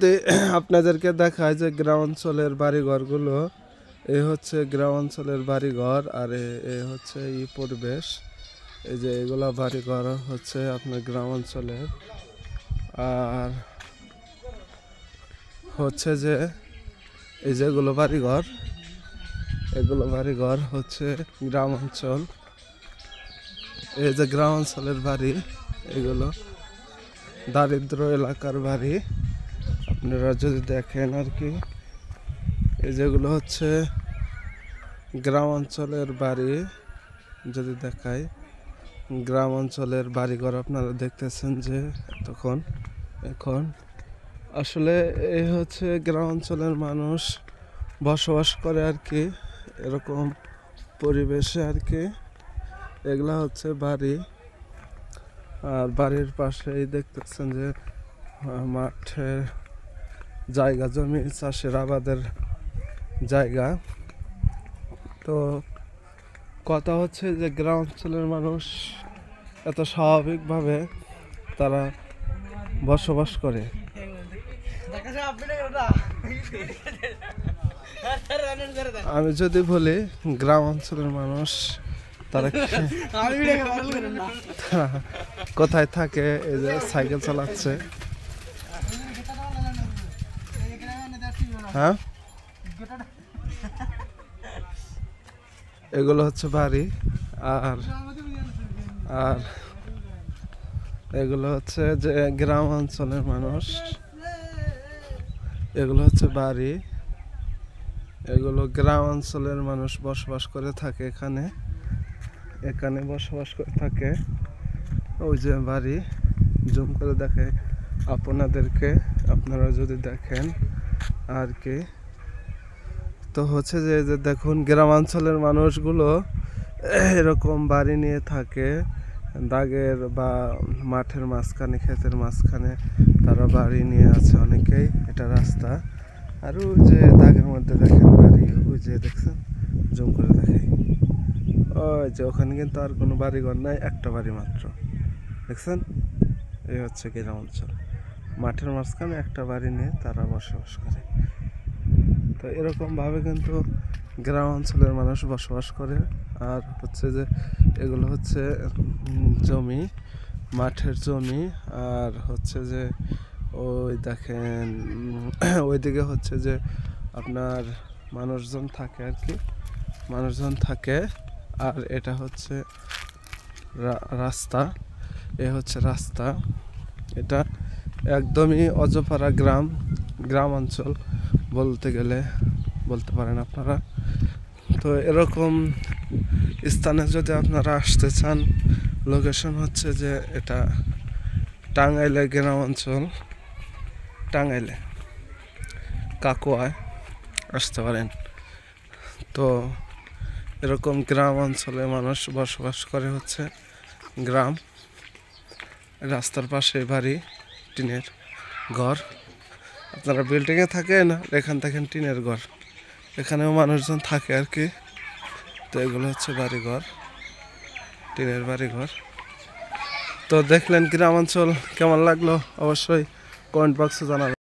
যদি আপনাদেরকে দেখায় যে গ্রামাঞ্চলের বাড়িঘরগুলো, এই হচ্ছে গ্রামাঞ্চলের বাড়িঘর, আর এ হচ্ছে এই পরিবেশ। এই যে এগুলা বাড়িঘর হচ্ছে আপনার গ্রামাঞ্চলের, আর হচ্ছে যে এই যেগুলো বাড়িঘর, এগুলো বাড়িঘর হচ্ছে গ্রামাঞ্চল। এই যে গ্রামাঞ্চলের বাড়ি, এগুলো দারিদ্র এলাকার বাড়ি। আপনারা যদি দেখেন আর কি, এই যেগুলো হচ্ছে গ্রামাঞ্চলের বাড়ি। যদি দেখায় গ্রাম অঞ্চলের বাড়িঘর আপনারা দেখতেছেন যে এখন আসলে এই হচ্ছে গ্রাম অঞ্চলের মানুষ বসবাস করে আর কি, এরকম পরিবেশে আর কি। এগুলা হচ্ছে বাড়ি, আর বাড়ির পাশেই দেখতেছেন যে মাঠের জায়গা, জমি, চাষের আবাদের জায়গা। তো কথা হচ্ছে যে গ্রাম অঞ্চলের মানুষ এত স্বাভাবিকভাবে তারা বসবাস করে। আমি যদি বলি গ্রাম অঞ্চলের মানুষ তারা কোথায় থাকে, এই যে সাইকেল চালাচ্ছে। হ্যাঁ, এগুলো হচ্ছে বাড়ি, আর আর এগুলো হচ্ছে যে গ্রাম অঞ্চলের মানুষ। এগুলো হচ্ছে বাড়ি, এগুলো গ্রাম অঞ্চলের মানুষ বসবাস করে থাকে এখানে বসবাস করে থাকে। ওই যে বাড়ি, জুম করে দেখে আপনাদেরকে, আপনারা যদি দেখেন আর কি। তো হচ্ছে যে দেখুন গ্রামাঞ্চলের মানুষগুলো এরকম বাড়ি নিয়ে থাকে, দাগের বা মাঠের মাঝখানে, ক্ষেতের মাঝখানে তারা বাড়ি নিয়ে আছে অনেকেই। এটা রাস্তা, আর ওই যে দাগের মধ্যে দেখেন বাড়ি, ওই যে দেখছেন, জুম করে দেখাই, ওই যে ওখানে কিন্তু আর কোনো বাড়িঘর নাই, একটা বাড়ি মাত্র, দেখছেন। এই হচ্ছে গ্রাম অঞ্চল, মাঠের মাঝখানে একটা বাড়ি নিয়ে তারা বসবাস করে। তো এরকমভাবে কিন্তু গ্রাম অঞ্চলের মানুষ বসবাস করে। আর হচ্ছে যে এগুলো হচ্ছে জমি, মাঠের জমি, আর হচ্ছে যে ওই দেখেন ওইদিকে হচ্ছে যে আপনার মানুষজন থাকে আর কি, মানুষজন থাকে। আর এটা হচ্ছে রাস্তা, এ হচ্ছে রাস্তা। এটা একদমই অজপাড়া গ্রাম অঞ্চল বলতে গেলে বলতে পারেন আপনারা। তো এরকম স্থানে যদি আপনারা আসতে চান, লোকেশন হচ্ছে যে এটা টাঙ্গাইলে গ্রাম অঞ্চল, টাঙ্গাইলে কাকোয়ায় আসতে পারেন। তো এরকম গ্রাম অঞ্চলে মানুষ বসবাস করে হচ্ছে গ্রাম। রাস্তার পাশে বাড়ি, টিনের ঘর। আপনারা বিল্ডিংয়ে থাকেন, এখান থাকেন টিনের ঘর, এখানেও মানুষজন থাকে আর কি। তো এগুলো হচ্ছে বাড়িঘর, টিনের বাড়িঘর। তো দেখলেন গ্রামাঞ্চল কেমন লাগলো, অবশ্যই কমেন্ট বক্সে জানাবেন।